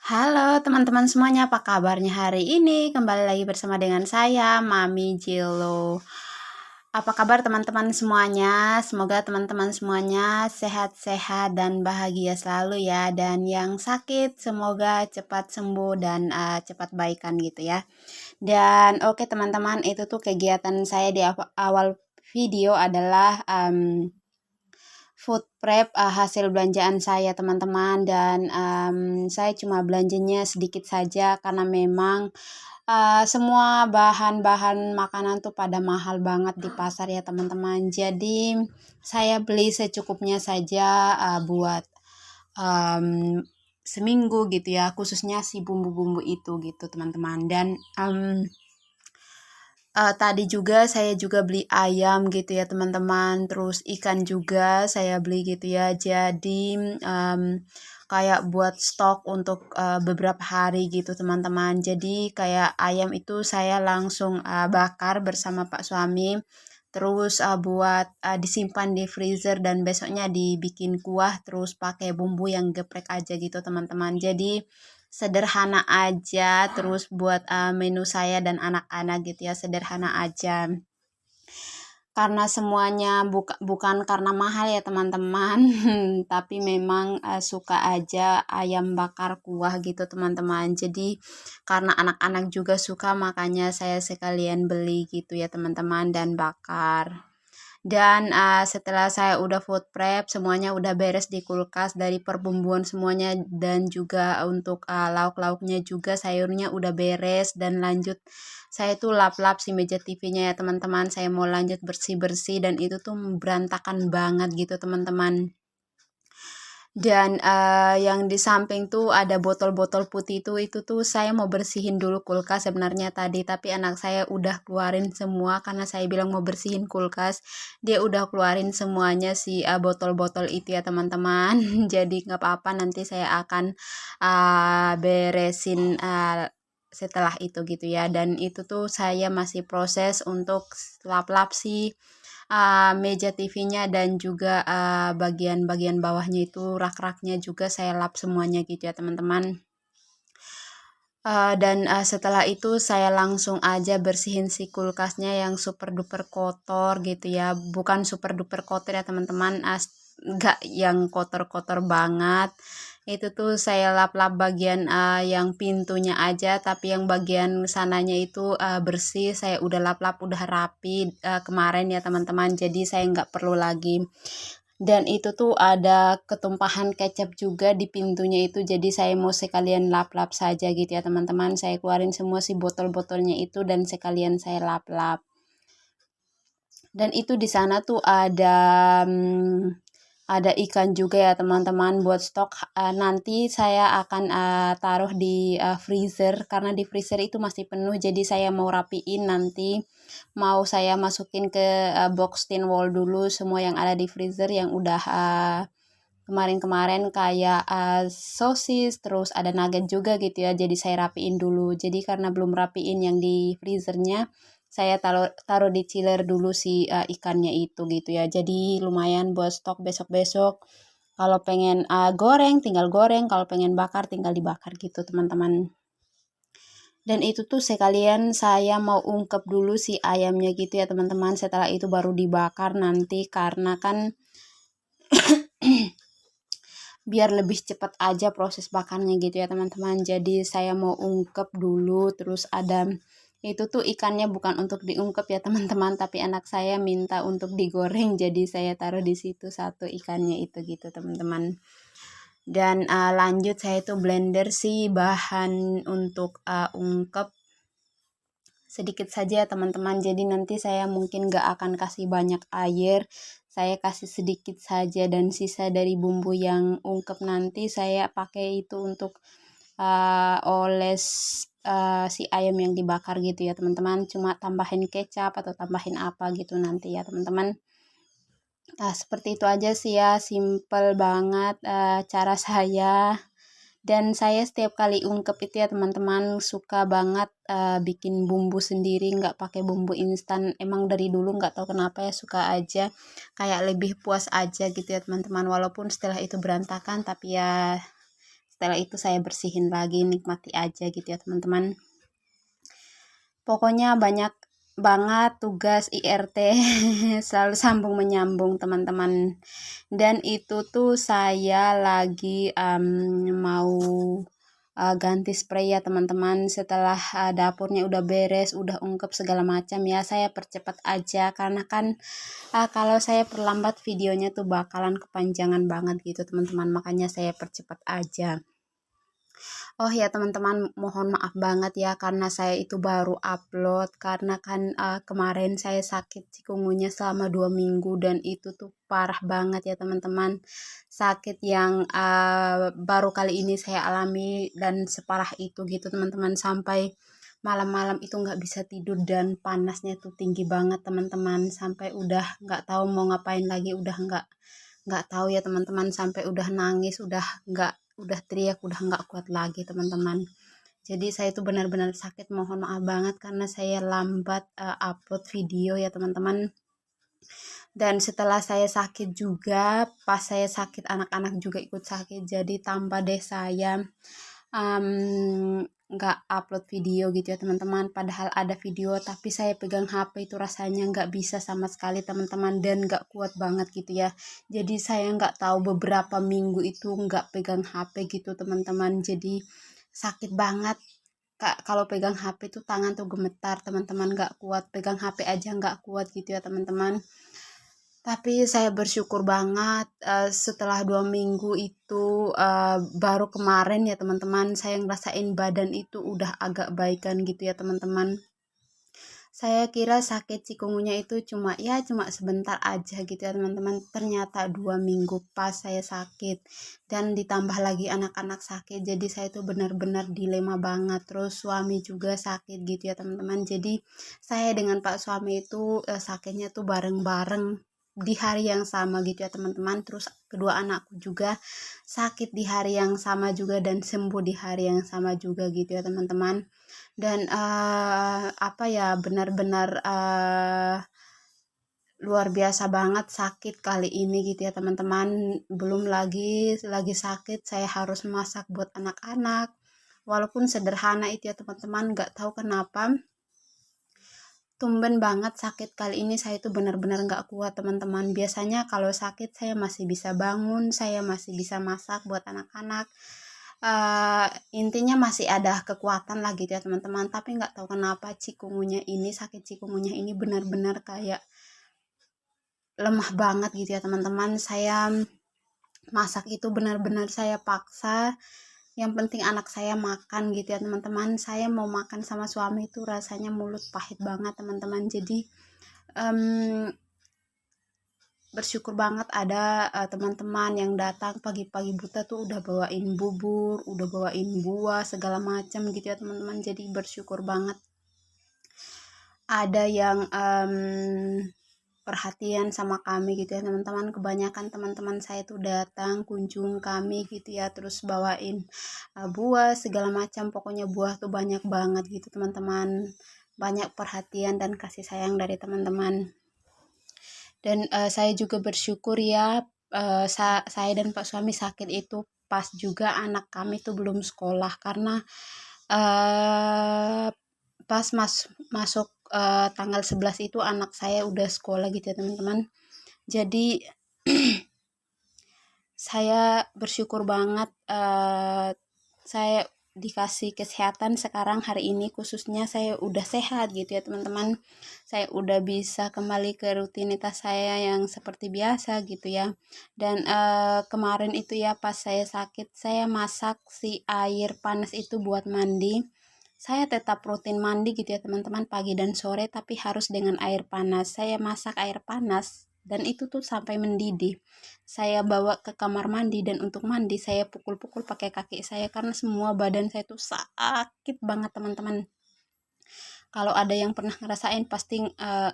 Halo teman-teman semuanya, apa kabarnya hari ini? Kembali lagi bersama dengan saya, Mami Jilo. Apa kabar teman-teman semuanya? Semoga teman-teman semuanya sehat-sehat dan bahagia selalu ya. Dan yang sakit semoga cepat sembuh dan cepat baikan gitu ya. Dan oke teman-teman, itu tuh kegiatan saya di awal video adalah food prep hasil belanjaan saya teman-teman, dan saya cuma belanjanya sedikit saja karena memang semua bahan-bahan makanan tuh pada mahal banget di pasar ya teman-teman. Jadi saya beli secukupnya saja buat um, seminggu gitu ya, khususnya si bumbu-bumbu itu gitu teman-teman. Dan tadi juga saya juga beli ayam gitu ya teman-teman, terus ikan juga saya beli gitu ya. Jadi kayak buat stok untuk beberapa hari gitu teman-teman. Jadi kayak ayam itu saya langsung bakar bersama Pak suami, terus buat disimpan di freezer dan besoknya dibikin kuah, terus pakai bumbu yang geprek aja gitu teman-teman. Jadi sederhana aja, terus buat menu saya dan anak-anak gitu ya, sederhana aja. Karena semuanya bukan karena mahal ya teman-teman, tapi memang suka aja ayam bakar kuah gitu teman-teman. Jadi karena anak-anak juga suka, makanya saya sekalian beli gitu ya teman-teman dan bakar. Dan setelah saya udah food prep, semuanya udah beres di kulkas, dari perbumbuan semuanya dan juga untuk lauk-lauknya juga, sayurnya udah beres, dan lanjut saya tuh lap-lap si meja TV-nya ya teman-teman. Saya mau lanjut bersih-bersih dan itu tuh berantakan banget gitu teman-teman. Dan yang di samping tuh ada botol-botol putih itu tuh saya mau bersihin dulu kulkas sebenarnya tadi, tapi anak saya udah keluarin semua karena saya bilang mau bersihin kulkas. Dia udah keluarin semuanya si botol-botol itu ya teman-teman. Jadi nggak apa-apa, nanti saya akan beresin setelah itu gitu ya. Dan itu tuh saya masih proses untuk lap-lap si meja TV-nya dan juga bagian-bagian bawahnya itu, rak-raknya juga saya lap semuanya gitu ya teman-teman. Dan setelah itu saya langsung aja bersihin si kulkasnya yang super duper kotor gitu ya, bukan super duper kotor ya teman-teman, nggak yang kotor-kotor banget. Itu tuh saya lap-lap bagian yang pintunya aja, tapi yang bagian sananya itu bersih, saya udah lap-lap, udah rapi kemarin ya teman-teman, jadi saya nggak perlu lagi. Dan itu tuh ada ketumpahan kecap juga di pintunya itu, jadi saya mau sekalian lap-lap saja gitu ya teman-teman. Saya keluarin semua si botol-botolnya itu dan sekalian saya lap-lap. Dan itu di sana tuh ada ikan juga ya teman-teman buat stok. Nanti saya akan taruh di freezer, karena di freezer itu masih penuh, jadi saya mau rapiin nanti. Mau saya masukin ke box tin wall dulu semua yang ada di freezer yang udah kemarin-kemarin, kayak sosis, terus ada nugget juga gitu ya. Jadi saya rapiin dulu. Jadi karena belum rapiin yang di freezernya, saya taruh di chiller dulu si ikannya itu gitu ya. Jadi lumayan buat stok besok-besok. Kalau pengen goreng tinggal goreng, kalau pengen bakar tinggal dibakar gitu teman-teman. Dan itu tuh sekalian saya mau ungkep dulu si ayamnya gitu ya teman-teman. Setelah itu baru dibakar nanti, karena kan biar lebih cepat aja proses bakarnya gitu ya teman-teman. Jadi saya mau ungkep dulu, terus ada itu tuh ikannya bukan untuk diungkep ya teman-teman, tapi anak saya minta untuk digoreng, jadi saya taruh di situ satu ikannya itu gitu teman-teman. Dan lanjut saya tuh blender sih bahan untuk ungkep sedikit saja teman-teman. Jadi nanti saya mungkin gak akan kasih banyak air, saya kasih sedikit saja, dan sisa dari bumbu yang ungkep nanti saya pakai itu untuk oles si ayam yang dibakar gitu ya teman-teman. Cuma tambahin kecap atau tambahin apa gitu nanti ya teman-teman. Seperti itu aja sih ya, simple banget cara saya. Dan saya setiap kali ungkep itu ya teman-teman suka banget bikin bumbu sendiri, nggak pakai bumbu instan. Emang dari dulu nggak tahu kenapa ya, suka aja kayak lebih puas aja gitu ya teman-teman. Walaupun setelah itu berantakan, tapi ya setelah itu saya bersihin lagi, nikmati aja gitu ya teman-teman. Pokoknya banyak banget tugas IRT selalu sambung menyambung teman-teman. Dan itu tuh saya lagi mau ganti spray ya teman-teman. Setelah dapurnya udah beres, udah ungkep segala macam ya, saya percepat aja karena kan kalau saya perlambat videonya tuh bakalan kepanjangan banget gitu teman-teman, makanya saya percepat aja. Oh ya teman-teman, mohon maaf banget ya karena saya itu baru upload karena kan kemarin saya sakit cikungunya selama 2 minggu dan itu tuh parah banget ya teman-teman. Sakit yang baru kali ini saya alami dan separah itu gitu teman-teman, sampai malam-malam itu nggak bisa tidur dan panasnya tuh tinggi banget teman-teman, sampai udah nggak tahu mau ngapain lagi, udah nggak tahu ya teman-teman, sampai udah nangis, udah teriak, udah nggak kuat lagi teman-teman. Jadi saya itu benar-benar sakit, mohon maaf banget karena saya lambat upload video ya teman-teman. Dan setelah saya sakit juga, pas saya sakit anak-anak juga ikut sakit, jadi tambah deh saya nggak upload video gitu ya teman-teman. Padahal ada video tapi saya pegang HP itu rasanya nggak bisa sama sekali teman-teman, dan nggak kuat banget gitu ya. Jadi saya nggak tahu beberapa minggu itu nggak pegang HP gitu teman-teman, jadi sakit banget. Kak, kalau pegang HP tuh tangan tuh gemetar teman-teman, nggak kuat pegang HP aja, nggak kuat gitu ya teman-teman. Tapi saya bersyukur banget setelah 2 minggu itu baru kemarin ya teman-teman saya ngerasain badan itu udah agak baikan gitu ya teman-teman. Saya kira sakit cikungunya itu cuma sebentar aja gitu ya teman-teman. Ternyata 2 minggu pas saya sakit dan ditambah lagi anak-anak sakit. Jadi saya itu benar-benar dilema banget. Terus suami juga sakit gitu ya teman-teman. Jadi saya dengan Pak suami itu sakitnya tuh bareng-bareng di hari yang sama gitu ya teman-teman. Terus kedua anakku juga sakit di hari yang sama juga dan sembuh di hari yang sama juga gitu ya teman-teman. Dan apa ya, benar-benar luar biasa banget sakit kali ini gitu ya teman-teman. Belum lagi sakit saya harus masak buat anak-anak, walaupun sederhana itu ya teman-teman. Nggak tahu kenapa tumben banget sakit kali ini saya tuh benar-benar nggak kuat teman-teman. Biasanya kalau sakit saya masih bisa bangun, saya masih bisa masak buat anak-anak, intinya masih ada kekuatan lah gitu ya teman-teman. Tapi nggak tahu kenapa sakit cikungunya ini benar-benar kayak lemah banget gitu ya teman-teman. Saya masak itu benar-benar saya paksa, yang penting anak saya makan gitu ya teman-teman. Saya mau makan sama suami itu rasanya mulut pahit banget teman-teman. Jadi bersyukur banget ada teman-teman yang datang pagi-pagi buta tuh udah bawain bubur, udah bawain buah segala macam gitu ya teman-teman. Jadi bersyukur banget ada yang perhatian sama kami gitu ya teman-teman. Kebanyakan teman-teman saya tuh datang kunjung kami gitu ya, terus bawain buah segala macam. Pokoknya buah tuh banyak banget gitu teman-teman. Banyak perhatian dan kasih sayang dari teman-teman. Dan saya juga bersyukur ya, saya dan Pak suami sakit itu pas juga anak kami tuh belum sekolah, karena pas masuk tanggal 11 itu anak saya udah sekolah gitu ya teman-teman. Jadi saya bersyukur banget saya dikasih kesehatan sekarang hari ini, khususnya saya udah sehat gitu ya teman-teman. Saya udah bisa kembali ke rutinitas saya yang seperti biasa gitu ya. Dan kemarin itu ya pas saya sakit, saya masak si air panas itu buat mandi. Saya tetap rutin mandi gitu ya teman-teman, pagi dan sore, tapi harus dengan air panas. Saya masak air panas dan itu tuh sampai mendidih. Saya bawa ke kamar mandi dan untuk mandi saya pukul-pukul pakai kaki saya karena semua badan saya tuh sakit banget teman-teman. Kalau ada yang pernah ngerasain pasti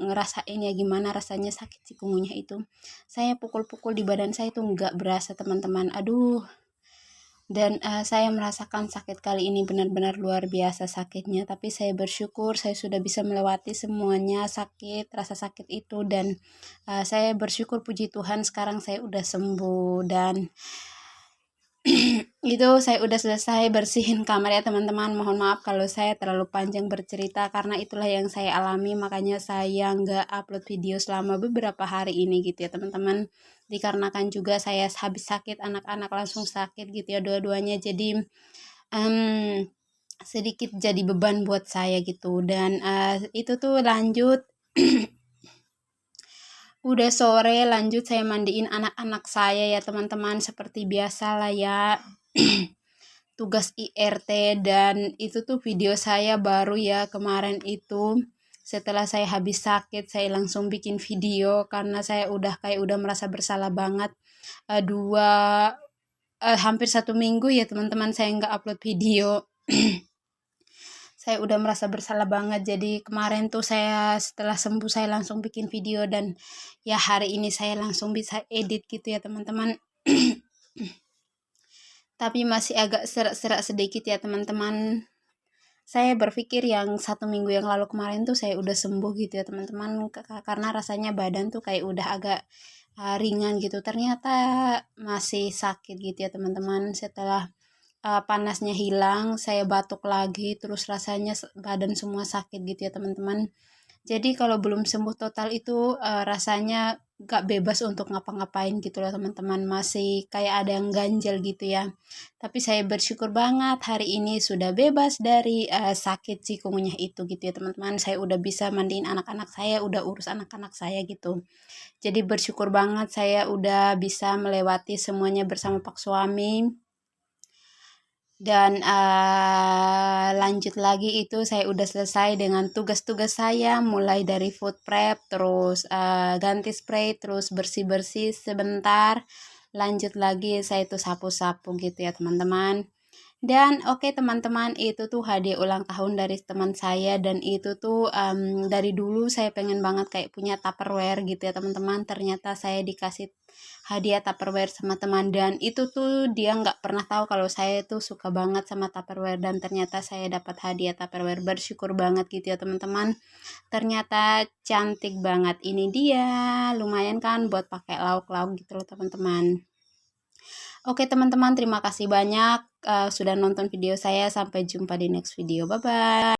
ngerasain ya gimana rasanya sakit cikungunya itu. Saya pukul-pukul di badan saya tuh nggak berasa teman-teman. Aduh, dan saya merasakan sakit kali ini benar-benar luar biasa sakitnya, tapi saya bersyukur saya sudah bisa melewati semuanya rasa sakit itu. Dan saya bersyukur puji Tuhan sekarang saya udah sembuh. Dan Itu saya udah selesai bersihin kamar ya teman-teman. Mohon maaf kalau saya terlalu panjang bercerita karena itulah yang saya alami, makanya saya nggak upload video selama beberapa hari ini gitu ya teman-teman. Dikarenakan juga saya habis sakit, anak-anak langsung sakit gitu ya dua-duanya. Jadi um, sedikit jadi beban buat saya gitu. Dan itu tuh lanjut udah sore, lanjut saya mandiin anak-anak saya ya teman-teman, seperti biasa lah ya. Tugas IRT, dan itu tuh video saya baru ya kemarin itu. Setelah saya habis sakit, saya langsung bikin video karena saya udah merasa bersalah banget. Dua hampir 1 minggu ya teman-teman saya nggak upload video. Saya udah merasa bersalah banget. Jadi kemarin tuh saya setelah sembuh saya langsung bikin video, dan ya hari ini saya langsung bisa edit gitu ya teman-teman. Tapi masih agak serak-serak sedikit ya teman-teman. Saya berpikir yang 1 minggu yang lalu kemarin tuh saya udah sembuh gitu ya teman-teman, karena rasanya badan tuh kayak udah agak ringan gitu. Ternyata masih sakit gitu ya teman-teman. Setelah panasnya hilang, saya batuk lagi, terus rasanya badan semua sakit gitu ya teman-teman. Jadi kalau belum sembuh total itu rasanya gak bebas untuk ngapa-ngapain gitu loh teman-teman. Masih kayak ada yang ganjel gitu ya. Tapi saya bersyukur banget hari ini sudah bebas dari sakit cikungunya itu gitu ya teman-teman. Saya udah bisa mandiin anak-anak saya, udah urus anak-anak saya gitu. Jadi bersyukur banget saya udah bisa melewati semuanya bersama Pak suami. Dan lanjut lagi itu saya udah selesai dengan tugas-tugas saya, mulai dari food prep, terus ganti spray, terus bersih-bersih sebentar. Lanjut lagi saya itu sapu-sapu gitu ya teman-teman. Dan oke teman-teman, itu tuh hadiah ulang tahun dari teman saya, dan itu tuh dari dulu saya pengen banget kayak punya Tupperware gitu ya teman-teman. Ternyata saya dikasih hadiah Tupperware sama teman, dan itu tuh dia nggak pernah tahu kalau saya tuh suka banget sama Tupperware, dan ternyata saya dapat hadiah Tupperware. Bersyukur banget gitu ya teman-teman. Ternyata cantik banget. Ini dia, lumayan kan buat pakai lauk-lauk gitu loh teman-teman. Oke teman-teman, terima kasih banyak sudah nonton video saya. Sampai jumpa di next video. Bye-bye.